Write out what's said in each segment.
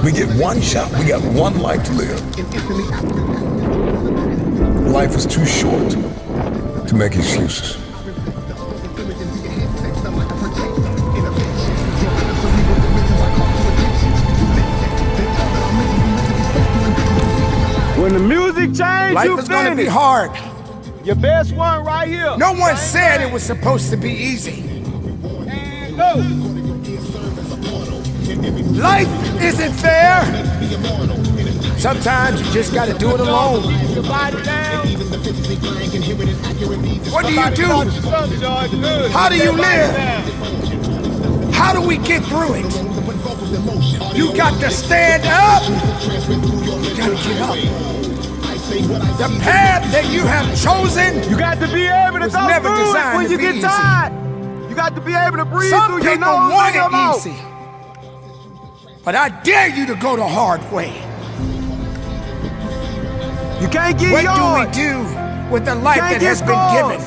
We get one shot. We got one life to live. Life is too short to make excuses. When the music changes, life is gonna be hard. Your best one right here. No one said it was supposed to be easy. And go. Life isn't fair. Sometimes you just gotta do it alone. What do you do? How do you live? How do we get through it? You got to stand up. You gotta get up. The path that you have chosen, you got to be able to go never through it designed when to you be get easy. tired. You got to be able to breathe Some through your people nose want and your it mouth. easy. But I dare you to go the hard way. You can't get What yours. do we do with the life that has been given?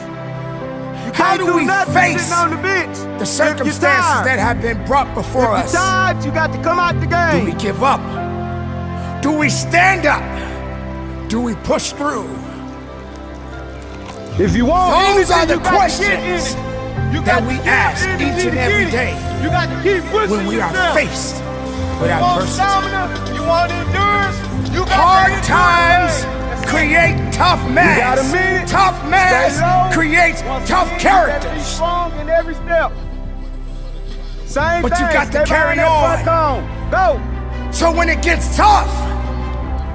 How do we face on the bench? the circumstances that have been brought before us? If you're tired, you got to come out the game. Do we give up? Do we stand up? Do we push through? If you want Those are the you got to questions get in it. You that got we to get ask in it each and to every get day it. You got to keep pushing when we are yourself. faced with You want adversity. stamina, you want endurance, you got Hard to times create tough You got a mass. minute. Tough mass Stay low. creates Once tough again, you gotta be characters. strong in every step. Same But thing. you got to Stay carry behind that on. Go. So when it gets tough,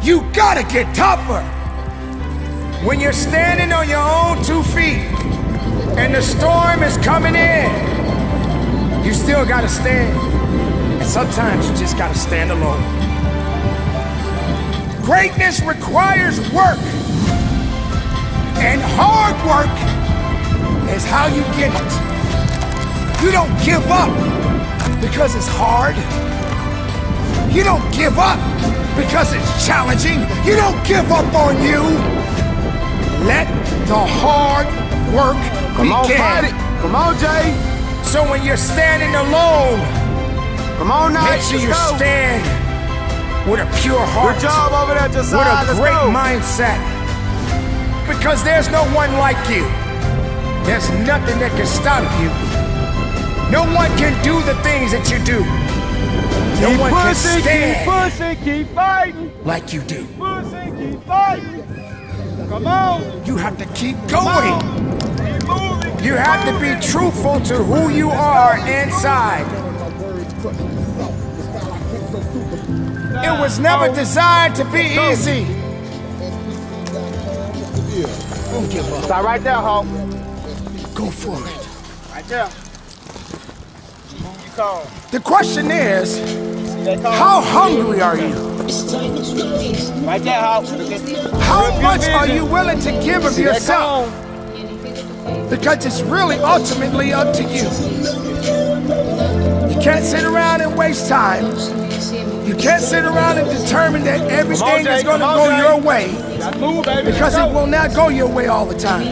you gotta get tougher. When you're standing on your own 2 feet and the storm is coming in, you still gotta stand. And sometimes you just gotta stand alone. Greatness requires work. And hard work is how you get it. You don't give up because it's hard. You don't give up because it's challenging. You don't give up on you. Let the hard work Come on, begin. fight it. Come on, Jay. So when you're standing alone, Come on now. make sure you Let's go. stand with a pure heart, Good job over there, Josiah. with a Let's great go. mindset. Because there's no one like you. There's nothing that can stop you. No one can do the things that you do. No Keep one can pushing, stand keep pushing, keep fighting. like you do. Pushing, keep fighting. Come on. You have to keep Come going. on. Keep moving. You have to be truthful to who you are inside. It was never designed to be easy. Don't give up. Stop right there, Hawk. Go for it. Right there. Move your car. The question is, See that car? how hungry are you? Right there, Hawk. How much are you willing to give of yourself? Because it's really ultimately up to you. You can't sit around and waste time. You can't sit around and determine that everything is going to go your way, because it will not go your way all the time.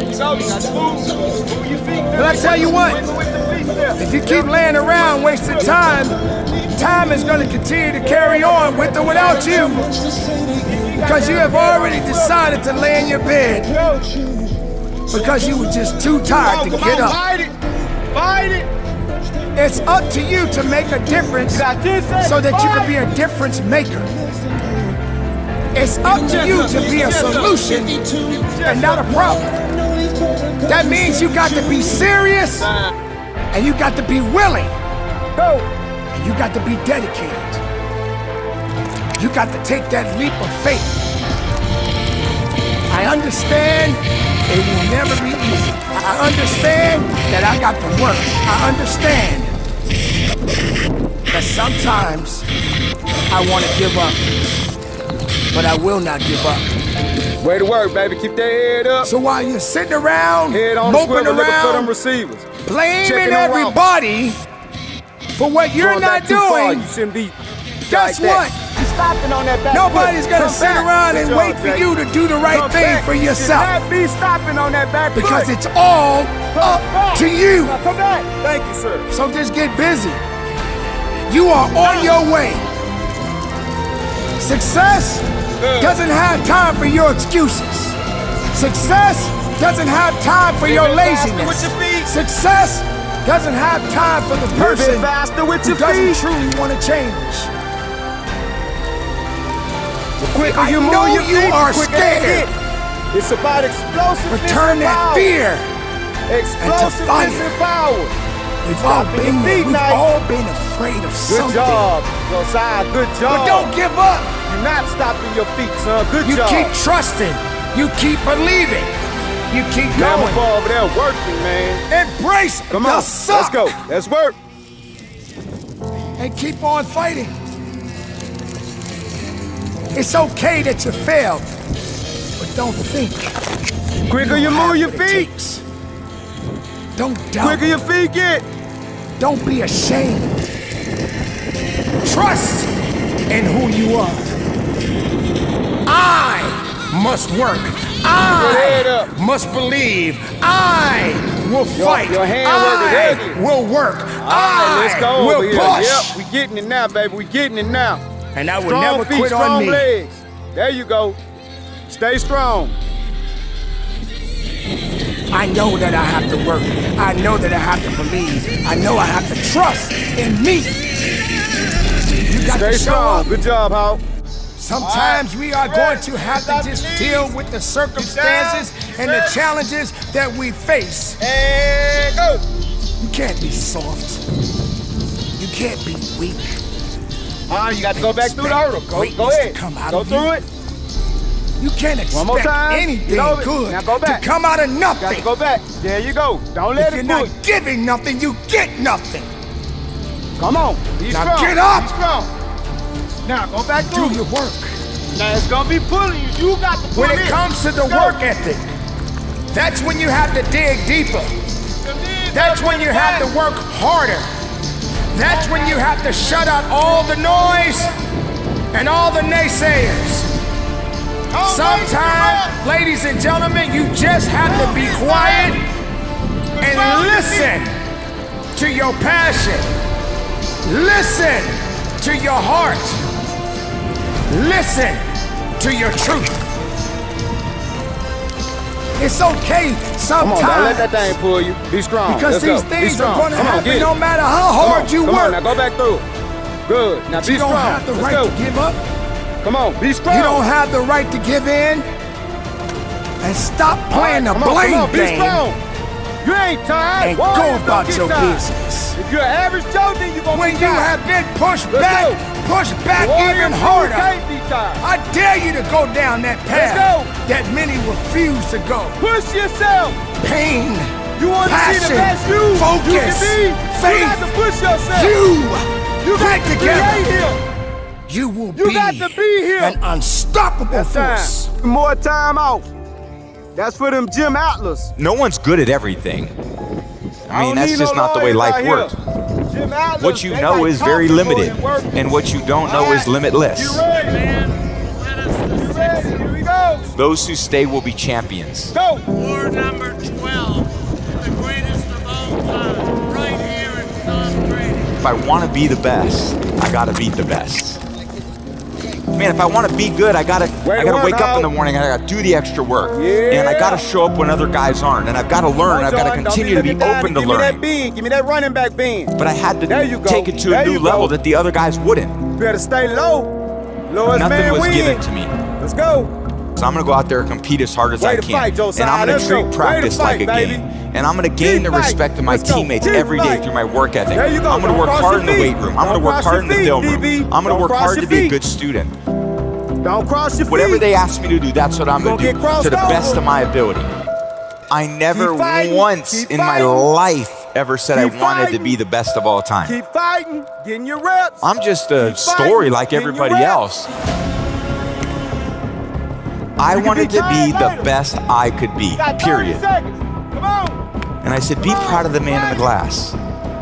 But I tell you what, if you keep laying around wasting time, time is going to continue to carry on with or without you, because you have already decided to lay in your bed because you were just too tired to get up. Fight it. Fight it. It's up to you to make a difference so that you can be a difference maker. It's up to you to be a solution and not a problem. That means you got to be serious and you got to be willing and you got to be dedicated. You got to take that leap of faith. I understand it will never be easy. I understand that I got to work. I understand that sometimes I want to give up, but I will not give up. Way to work, baby. Keep that head up. So while you're sitting around, Head on the moping swivel, looking for them around, receivers. blaming Checking them out. everybody for what you're Going not back too far, doing, you shouldn't be guess like what? that. You stopping on that back Nobody's foot. gonna Come sit back. around Good and job, wait for Jay. you to do the right Come thing back. for You yourself, should not be stopping on that back because foot. it's all up to you. Now come back. Thank you, sir. So just get busy. You are on your way. Success doesn't have time for your excuses. Success doesn't have time for your laziness. Success doesn't have time for the person who doesn't truly want to change. I you know you are scared. It's about explosiveness. Return that fear Explosiveness and power. We've all been there. We've all been afraid of something. Good job, Josiah. Good job. But don't give up. You're not stopping your feet, son. Good You job. keep trusting. You keep believing. You keep going. Over there working, man. Embrace Come the on. suck. Let's go. Let's work. And keep on fighting. It's okay that you failed, but don't think. Quicker you move your feet. Don't doubt. Quicker your feet get. Don't be ashamed. Trust in who you are. I must work. I must believe. I will fight. Your hand I will work. Let's go I will over here. push. Yep, we getting it now, baby. We getting it now. And I will Strong never feet, quit strong on me. legs. There you go. Stay strong. I know that I have to work. I know that I have to believe. I know I have to trust in me. You got Stay to show strong. up. Good job, Hawk. Sometimes we are going to have to just deal with the circumstances and the challenges that we face. And go. You can't be soft. You can't be weak. You got to go back through the hurdle. Go ahead. Go through it. You can't One more expect time. anything Get over it. good Now go back. to come out of Got nothing. to go back. There you go. Don't let If it you're pull you. not giving nothing, you get nothing. Come on. Be Now strong. get up. Be strong. Now go back Do through. your work. Now it's gonna be pulling you. You got to pull When it in. comes to the Go. work ethic, that's when you have to dig deeper. That's when you have to work harder. That's when you have to shut out all the noise and all the naysayers. Sometimes, ladies and gentlemen, you just have to be quiet and listen to your passion. Listen to your heart. Listen to your truth. It's okay sometimes. Come on, don't let that thing pull you. Be strong. Because Let's these go. things Be are strong. going to Come on, happen get it. no matter how hard you Come on, work. now go back through. Good. Now be You don't strong. have the Let's right go. to give up. Come on, be strong. You don't have the right to give in. And stop playing the blame Come on, be game strong. You ain't tired. and Warriors go don't about get your tired. business. If you're an average Joe, then you're gonna When be you tired. have been pushed Let's back Warriors, even you harder, can't be tired. I dare you to go down that path go. that many refuse to go. Push yourself. Pain, You want to see the passion, best you focus, can be. faith. You got to push yourself. you got get to together. create here. You will You be got to be here. an unstoppable force. More time off. That's for them Jim Atlas. No one's good at everything. I mean, don't that's need just no not the way lawyers life out here. works. Jim Atlas, What you they know like is very comfortable limited, and working. and what you don't know is limitless. You ready, man? You ready? Here we go. Those who stay will be champions. Go. War number 12, the greatest of all time, right here in Tom Brady. If I want to be the best, I gotta beat the best. Man, if I want to be good, I gotta wake up in the morning and I gotta do the extra work. Yeah. And I gotta show up when other guys aren't. And I've gotta learn. I've gotta continue to be open to Give me that learning. bean. Give me that running back bean. But I had There you to go. take it to There a new you level go. that the other guys wouldn't. You better stay low. Lowest Nothing man was wins. given to me. Let's go. So I'm gonna go out there and compete as hard as Way I to can. fight, Josiah. And I'm gonna Let's go. treat Way to practice fight, like a baby. game. And I'm gonna gain Keep the fighting. respect of my Let's go. teammates Keep every day fighting. through my work ethic. There you go. I'm gonna Don't work cross hard your in the feet. weight room. I'm gonna Don't work cross hard your in the feet, film room. DB. I'm gonna Don't work cross hard your to be a feet. good student. Don't cross your feet. Whatever they ask me to do, that's what I'm You gonna gonna do get crossed to the best over. of my ability. I never Keep fighting. once Keep in my fighting. life ever said I Keep wanted to fighting. be the best of all time. Keep fighting. Getting your reps. I'm just a Keep story fighting. like Getting your everybody reps. else. I can wanted be to be tired the later. best I could be, Got 30 period. seconds. Come on. And I said, be proud of the man in the glass.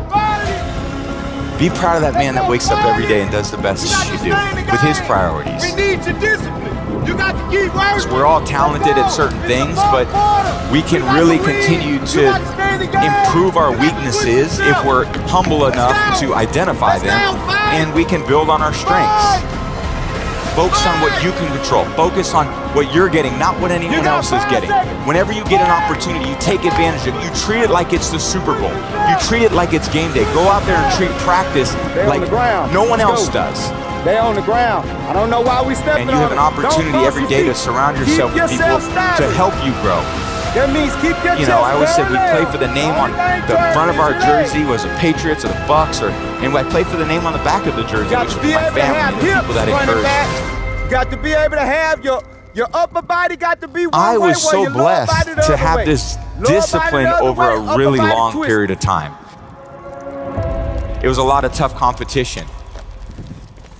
Fight it. Be proud of that man that wakes up every day and does the best that you do with his priorities. We need your discipline. You got to keep working. We're all talented at certain things, but we can really continue to improve our weaknesses if we're humble enough to identify them, and we can build on our strengths. Focus on what you can control. Focus on what you're getting, not what anyone else is getting. Whenever you get an opportunity, you take advantage of it. You treat it like it's the Super Bowl. You treat it like it's game day. Go out there and treat practice like no one else does. They on the ground. I don't know why we stepping on And you have an opportunity every day to surround yourself with people to help you grow. That means keep your You know, I always said we play for the name on the front of our jersey, was the Patriots or the Bucks, and I play for the name on the back of the jersey, which was my family, the people that encouraged me. Got to be able to have your upper body got to be one I way, was while so your lower body blessed the to other have way. this Lower body discipline the other over way, a upper really body long twist. period of time. It was a lot of tough competition.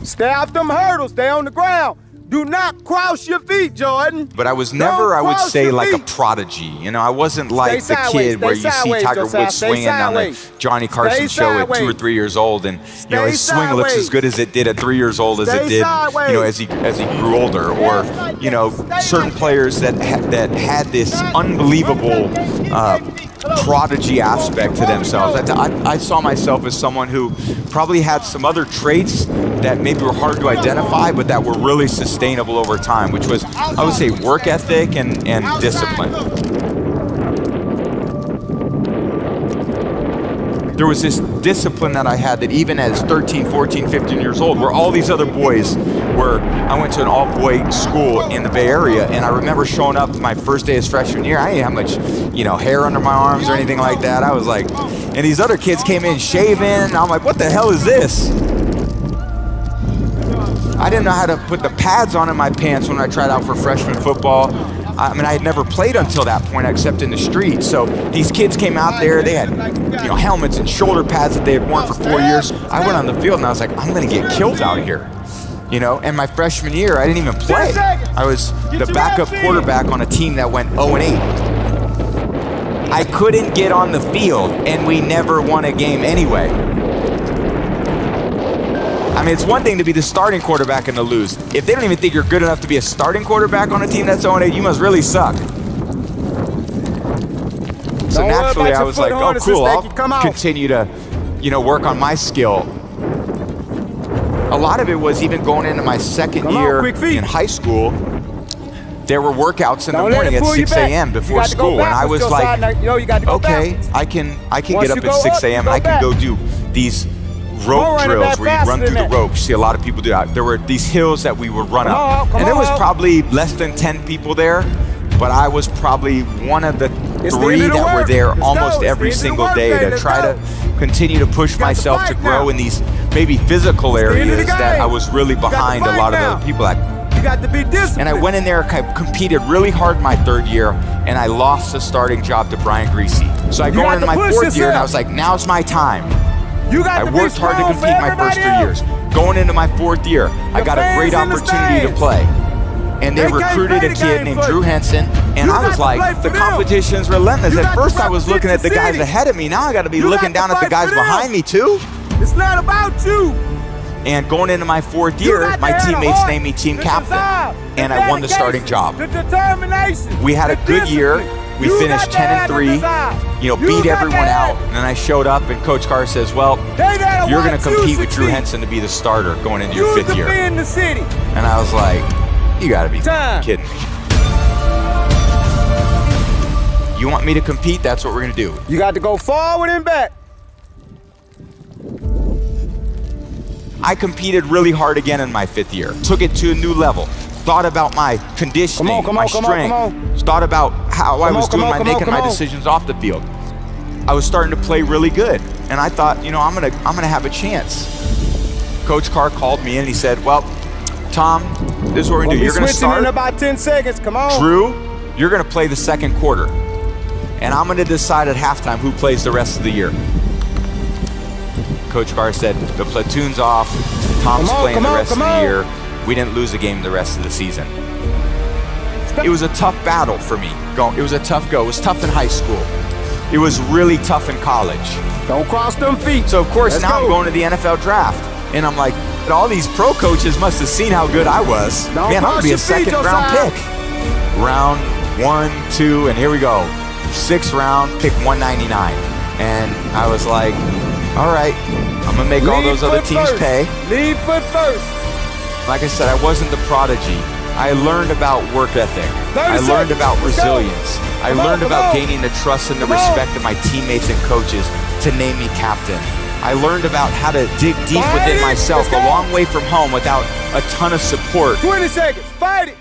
Stay off them hurdles. Stay on the ground. Do not cross your feet, Jordan. But I was never, I would cross say, your like a feet. prodigy. You know, I wasn't like Stay the sideways, kid where stay you see sideways, Tiger Josiah, Woods stay swinging on the sideways. Johnny Carson Stay show at 2 or sideways. 3 years old, and you know Stay his swing looks as sideways. good as it did at 3 years old as Stay it did, sideways. you know, as he grew older. Or you know, certain players that had this unbelievable prodigy aspect to themselves. I saw myself as someone who probably had some other traits that maybe were hard to identify, but that were really sustainable over time, which was, I would say, work ethic and discipline. There was this discipline that I had that even as 13, 14, 15 years old, where all these other boys were, I went to an all-boy school in the Bay Area, and I remember showing up my first day as freshman year. I didn't have much, you know, hair under my arms or anything like that. I was like, and these other kids came in shaving, and I'm like, what the hell is this? I didn't know how to put the pads on in my pants when I tried out for freshman football. I mean, I had never played until that point except in the street. So these kids came out there, they had, you know, helmets and shoulder pads that they had worn for 4 years. I went on the field and I was like, I'm gonna get killed out here. You know, and my freshman year, I didn't even play. I was the backup quarterback on a team that went 0-8. I couldn't get on the field and we never won a game anyway. I mean, it's one thing to be the starting quarterback and to lose. If they don't even think you're good enough to be a starting quarterback on a team that's 0-8, you must really suck. So naturally, I was like, oh, cool, I'll continue to, you know, work on my skill. A lot of it was even going into my second year in high school, there were workouts in the morning at 6 a.m. before school, and I was like, okay, I can get up at 6 a.m. and I can go do these rope drills where you run through the ropes. You see a lot of people do that. There were these hills that we would run up, and there was probably less than 10 people there, but I was probably one of the 3 that were there almost every single day to try to continue to push myself to grow in these maybe physical areas that I was really behind a lot of the other people at. You got to be disciplined. And I went in there, I competed really hard my 3rd year, and I lost the starting job to Brian Greasy. So I go into my 4th year, and I was like, now's my time. I worked hard to compete my first 3 years. Going into my 4th year, I got a great opportunity to play. And they recruited a kid named Drew Henson, and I was like, the competition's relentless. At first I was looking at the guys ahead of me. Now I got to be looking down at the guys behind me too. It's not about you. And going into my 4th year, my teammates named me team captain, and I won the starting job. We had a good year. We finished 10-3, you know, beat everyone out. And then I showed up, and Coach Carr says, well, you're going to compete with Drew Henson to be the starter going into your 5th year. And I was like, you got to be kidding me. You want me to compete? That's what we're going to do. You got to go forward and back. I competed really hard again in my 5th year. Took it to a new level. Thought about my conditioning, my strength. Thought about how I was doing making my decisions off the field. I was starting to play really good, and I thought, you know, I'm gonna have a chance. Coach Carr called me in and he said, well, Tom, this is what we're gonna do. You're gonna start in about 10 seconds. Come on. Drew, you're gonna play the 2nd quarter, and I'm gonna decide at halftime who plays the rest of the year. Coach Carr said, the platoon's off, Tom's playing the rest of the year. We didn't lose a game the rest of the season. It was a tough battle for me. It was a tough go. It was tough in high school. It was really tough in college. Don't cross them feet. So of course now I'm going to the NFL draft, and I'm like, all these pro coaches must have seen how good I was. Man, I'm gonna be a 2nd round pick. Round 1, 2, and here we go. 6th round, pick 199. And I was like, all right, I'm gonna make all those other teams pay. Lead foot first. Like I said, I wasn't the prodigy. I learned about work ethic. I learned about resilience. I learned about gaining the trust and the respect of my teammates and coaches to name me captain. I learned about how to dig deep within myself, a long way from home without a ton of support. 20 seconds, fight it.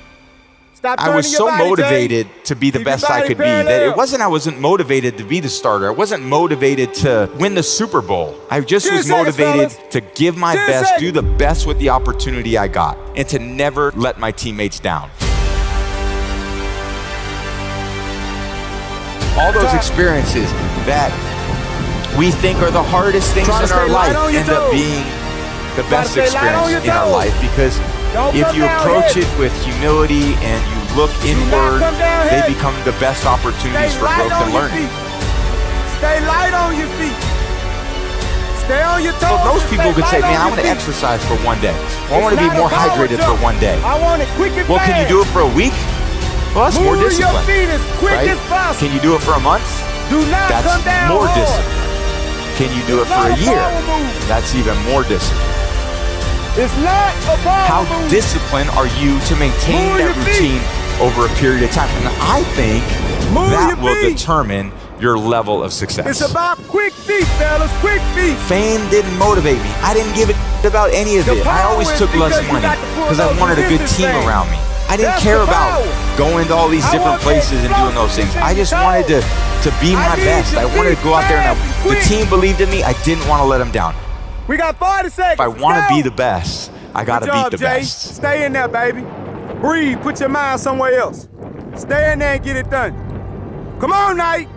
I was so motivated to be the best I could be that I wasn't motivated to be the starter. I wasn't motivated to win the Super Bowl. I just was motivated to give my best, do the best with the opportunity I got, and to never let my teammates down. All those experiences that we think are the hardest things in our life end up being the best experience in our life, because if you approach it with humility and you look inward, they become the best opportunities for growth and learning. Stay light on your feet. Stay on your toes. So most people could say, man, I want to exercise for one day. Or I want to be more hydrated for one day. I want it quick and fast. Well, can you do it for a week? Well, that's more discipline. Move your feet as quick as possible. Can you do it for a month? Do not come down more hard. discipline. Can you do it for a year? That's even more discipline. It's not a How disciplined are you to maintain that routine over a period of time? And I think that will determine your level of success. It's about quick feet, fellas, quick feet. Fame didn't motivate me. I didn't give a about any of it. I always took less money because I wanted a good team around me. I didn't care about going to all these different places and doing those things. I just wanted to be my best. I wanted to go out there and the team believed in me. I didn't want to let them down. We got 40 seconds. If I want to be the best, I got to beat the best. Stay in there, baby. Breathe. Put your mind somewhere else. Stay in there and get it done. Come on, Knight.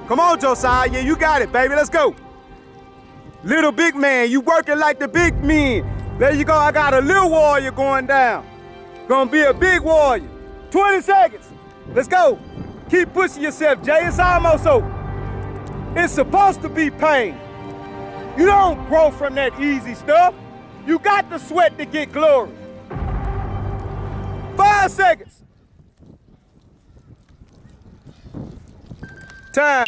Come on, Josiah. Yeah, you got it, baby. Let's go. Little big man, you working like the big men. There you go. I got a little warrior going down. Gonna be a big warrior. 20 seconds. Let's go. Keep pushing yourself, Jay. It's almost over. It's supposed to be pain. You don't grow from that easy stuff. You got to sweat to get glory. 5 seconds. Time.